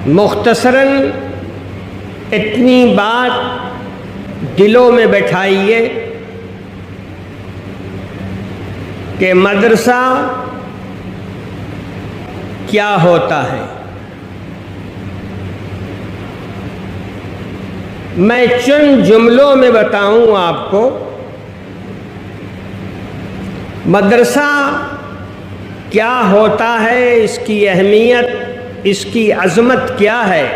مختصراً اتنی بات دلوں میں بٹھائیے کہ مدرسہ کیا ہوتا ہے۔ میں چند جملوں میں بتاؤں آپ کو مدرسہ کیا ہوتا ہے، اس کی اہمیت، اس کی عظمت کیا ہے۔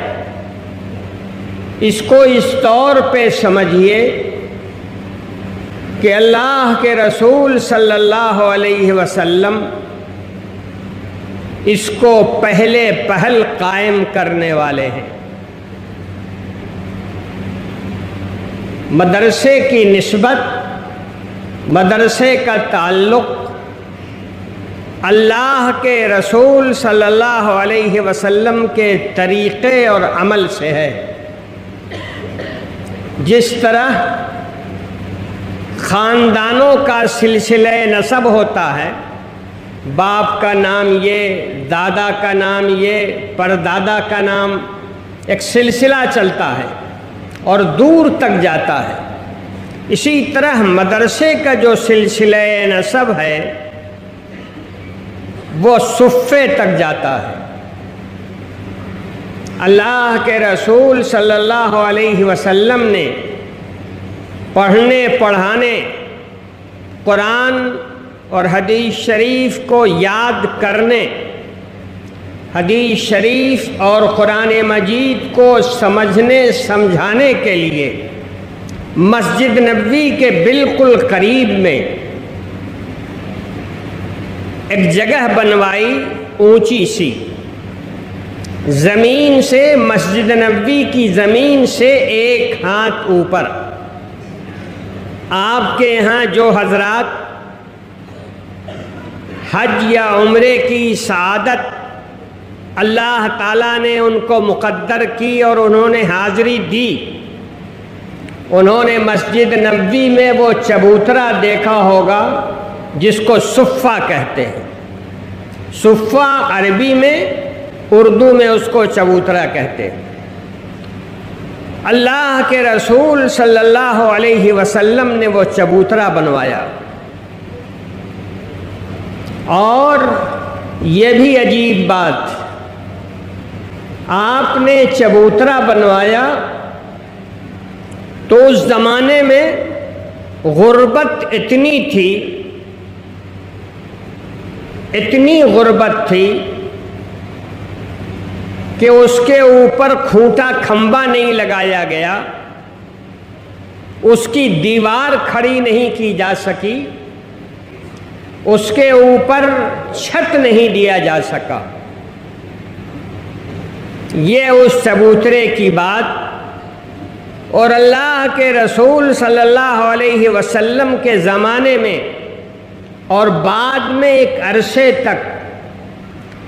اس کو اس طور پہ سمجھیے کہ اللہ کے رسول صلی اللہ علیہ وسلم اس کو پہلے پہل قائم کرنے والے ہیں۔ مدرسے کی نسبت، مدرسے کا تعلق اللہ کے رسول صلی اللہ علیہ وسلم کے طریقے اور عمل سے ہے۔ جس طرح خاندانوں کا سلسلہ نسب ہوتا ہے، باپ کا نام یہ، دادا کا نام یہ، پردادا کا نام، ایک سلسلہ چلتا ہے اور دور تک جاتا ہے، اسی طرح مدرسے کا جو سلسلہ نسب ہے وہ صفے تک جاتا ہے۔ اللہ کے رسول صلی اللہ علیہ وسلم نے پڑھنے پڑھانے، قرآن اور حدیث شریف کو یاد کرنے، حدیث شریف اور قرآن مجید کو سمجھنے سمجھانے کے لیے مسجد نبوی کے بالکل قریب میں ایک جگہ بنوائی، اونچی سی، زمین سے، مسجد نبوی کی زمین سے 1 ہاتھ اوپر۔ آپ کے یہاں جو حضرات حج یا عمرے کی سعادت اللہ تعالیٰ نے ان کو مقدر کی اور انہوں نے حاضری دی، انہوں نے مسجد نبوی میں وہ چبوترا دیکھا ہوگا جس کو صفہ کہتے ہیں۔ صفہ عربی میں، اردو میں اس کو چبوترا کہتے ہیں۔ اللہ کے رسول صلی اللہ علیہ وسلم نے وہ چبوترا بنوایا، اور یہ بھی عجیب بات، آپ نے چبوترا بنوایا تو اس زمانے میں غربت اتنی تھی، اتنی غربت تھی کہ اس کے اوپر کھوٹا کھمبا نہیں لگایا گیا، اس کی دیوار کھڑی نہیں کی جا سکی، اس کے اوپر چھت نہیں دیا جا سکا۔ یہ اس چبوترے کی بات، اور اللہ کے رسول صلی اللہ علیہ وسلم کے زمانے میں اور بعد میں ایک عرصے تک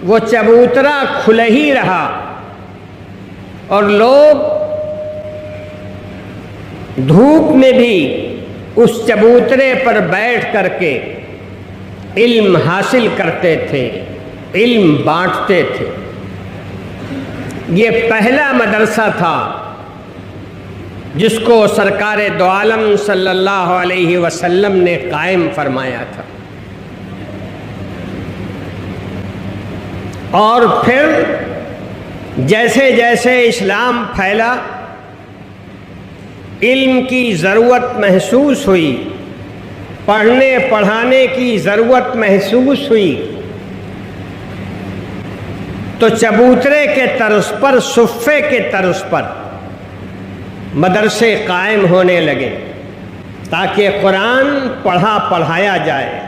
وہ چبوترا کھلا ہی رہا، اور لوگ دھوپ میں بھی اس چبوترے پر بیٹھ کر کے علم حاصل کرتے تھے، علم بانٹتے تھے۔ یہ پہلا مدرسہ تھا جس کو سرکار دو عالم صلی اللہ علیہ وسلم نے قائم فرمایا تھا۔ اور پھر جیسے جیسے اسلام پھیلا، علم کی ضرورت محسوس ہوئی، پڑھنے پڑھانے کی ضرورت محسوس ہوئی، تو چبوترے کے طرز پر، صفے کے طرز پر مدرسے قائم ہونے لگے، تاکہ قرآن پڑھا پڑھایا جائے،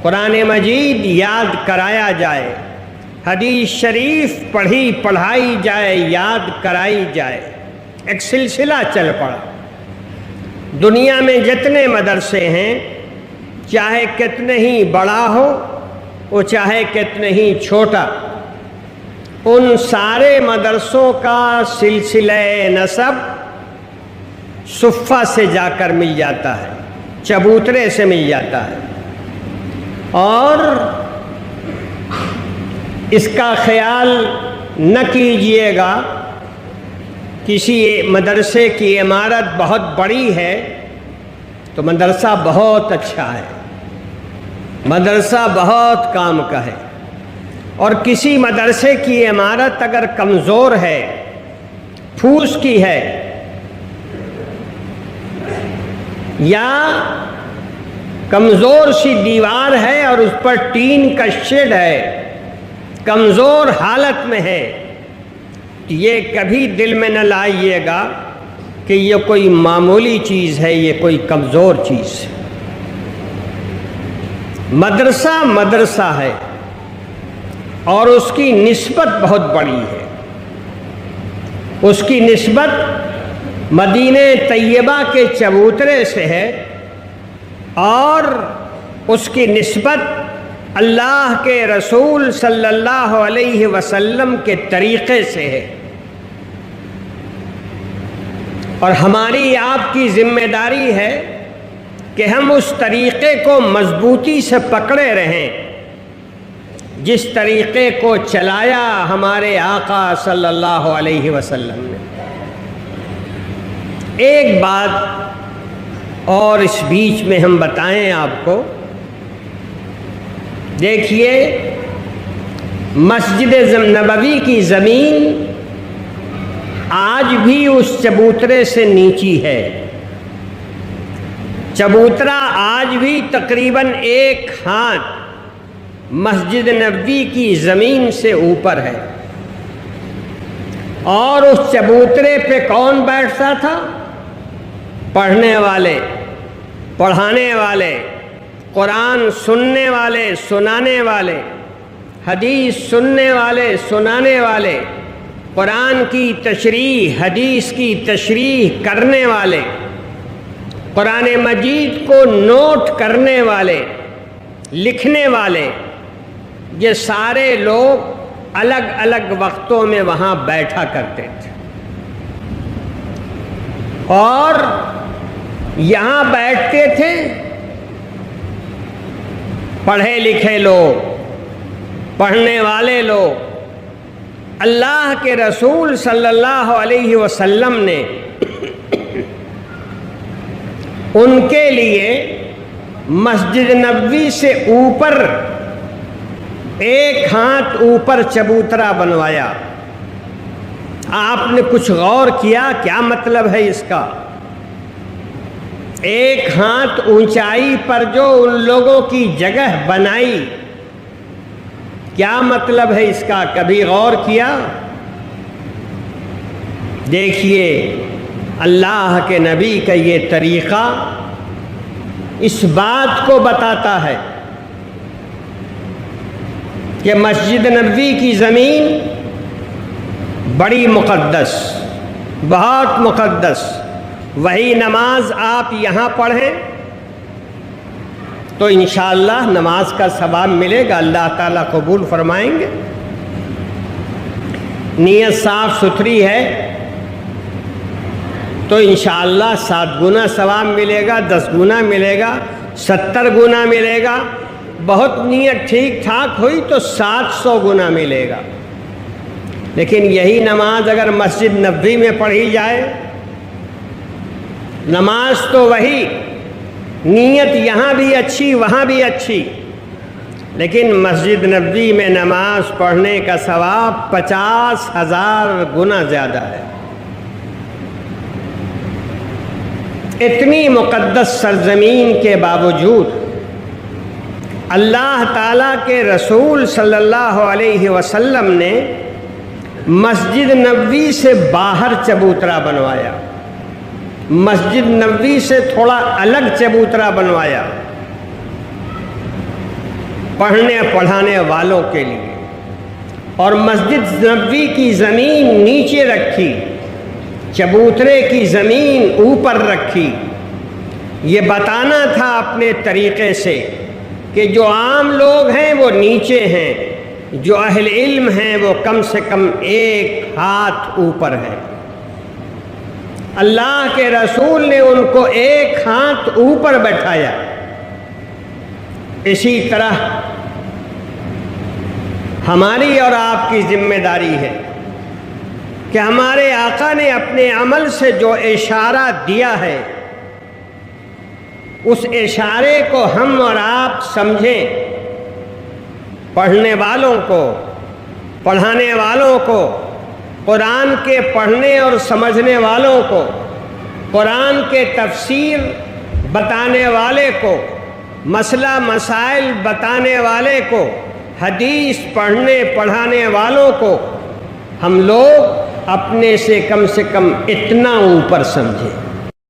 قرآن مجید یاد کرایا جائے، حدیث شریف پڑھی پڑھائی جائے، یاد کرائی جائے۔ ایک سلسلہ چل پڑا۔ دنیا میں جتنے مدرسے ہیں، چاہے کتنے ہی بڑا ہو وہ چاہے کتنے ہی چھوٹا، ان سارے مدرسوں کا سلسلہ نسب صفہ سے جا کر مل جاتا ہے، چبوترے سے مل جاتا ہے، اور اس کا خیال نہ کیجیے گا کسی مدرسے کی عمارت بہت بڑی ہے تو مدرسہ بہت اچھا ہے، مدرسہ بہت کام کا ہے، اور کسی مدرسے کی عمارت اگر کمزور ہے، پھوس کی ہے یا کمزور سی دیوار ہے اور اس پر ٹین کا شیڈ ہے، کمزور حالت میں ہے، تو یہ کبھی دل میں نہ لائیے گا کہ یہ کوئی معمولی چیز ہے، یہ کوئی کمزور چیز ہے۔ مدرسہ مدرسہ ہے اور اس کی نسبت بہت بڑی ہے، اس کی نسبت مدینہ طیبہ کے چبوترے سے ہے اور اس کی نسبت اللہ کے رسول صلی اللہ علیہ وسلم کے طریقے سے ہے، اور ہماری آپ کی ذمہ داری ہے کہ ہم اس طریقے کو مضبوطی سے پکڑے رہیں جس طریقے کو چلایا ہمارے آقا صلی اللہ علیہ وسلم نے۔ ایک بات اور اس بیچ میں ہم بتائیں آپ کو، دیکھیے مسجد نبوی کی زمین آج بھی اس چبوترے سے نیچی ہے، چبوترا آج بھی تقریباً 1 ہاتھ مسجد نبوی کی زمین سے اوپر ہے، اور اس چبوترے پہ کون بیٹھتا تھا؟ پڑھنے والے، پڑھانے والے، قرآن سننے والے، سنانے والے، حدیث سننے والے، سنانے والے، قرآن کی تشریح، حدیث کی تشریح کرنے والے، قرآن مجید کو نوٹ کرنے والے، لکھنے والے، یہ سارے لوگ الگ الگ وقتوں میں وہاں بیٹھا کرتے تھے، اور یہاں بیٹھتے تھے پڑھے لکھے لوگ، پڑھنے والے لوگ۔ اللہ کے رسول صلی اللہ علیہ وسلم نے ان کے لیے مسجد نبوی سے اوپر 1 ہاتھ اوپر چبوترا بنوایا۔ آپ نے کچھ غور کیا کیا مطلب ہے اس کا؟ 1 ہاتھ اونچائی پر جو ان لوگوں کی جگہ بنائی، کیا مطلب ہے اس کا؟ کبھی غور کیا؟ دیکھیے اللہ کے نبی کا یہ طریقہ اس بات کو بتاتا ہے کہ مسجد نبوی کی زمین بڑی مقدس، بہت مقدس، وہی نماز آپ یہاں پڑھیں تو انشاءاللہ نماز کا ثواب ملے گا، اللہ تعالیٰ قبول فرمائیں گے۔ نیت صاف ستھری ہے تو انشاءاللہ 7 گنا ثواب ملے گا، 10 گنا ملے گا، 70 گنا ملے گا، بہت نیت ٹھیک ٹھاک ہوئی تو 700 گنا ملے گا۔ لیکن یہی نماز اگر مسجد نبوی میں پڑھی جائے، نماز تو وہی، نیت یہاں بھی اچھی وہاں بھی اچھی، لیکن مسجد نبوی میں نماز پڑھنے کا ثواب 50,000 گنا زیادہ ہے۔ اتنی مقدس سرزمین کے باوجود اللہ تعالیٰ کے رسول صلی اللہ علیہ وسلم نے مسجد نبوی سے باہر چبوترا بنوایا، مسجد نبوی سے تھوڑا الگ چبوترا بنوایا پڑھنے پڑھانے والوں کے لیے، اور مسجد نبوی کی زمین نیچے رکھی، چبوترے کی زمین اوپر رکھی۔ یہ بتانا تھا اپنے طریقے سے کہ جو عام لوگ ہیں وہ نیچے ہیں، جو اہل علم ہیں وہ کم سے کم 1 ہاتھ اوپر ہے۔ اللہ کے رسول نے ان کو 1 ہاتھ اوپر بٹھایا۔ اسی طرح ہماری اور آپ کی ذمہ داری ہے کہ ہمارے آقا نے اپنے عمل سے جو اشارہ دیا ہے اس اشارے کو ہم اور آپ سمجھیں، پڑھنے والوں کو، پڑھانے والوں کو، قرآن کے پڑھنے اور سمجھنے والوں کو، قرآن کے تفسیر بتانے والے کو، مسئلہ مسائل بتانے والے کو، حدیث پڑھنے پڑھانے والوں کو ہم لوگ اپنے سے کم اتنا اوپر سمجھیں۔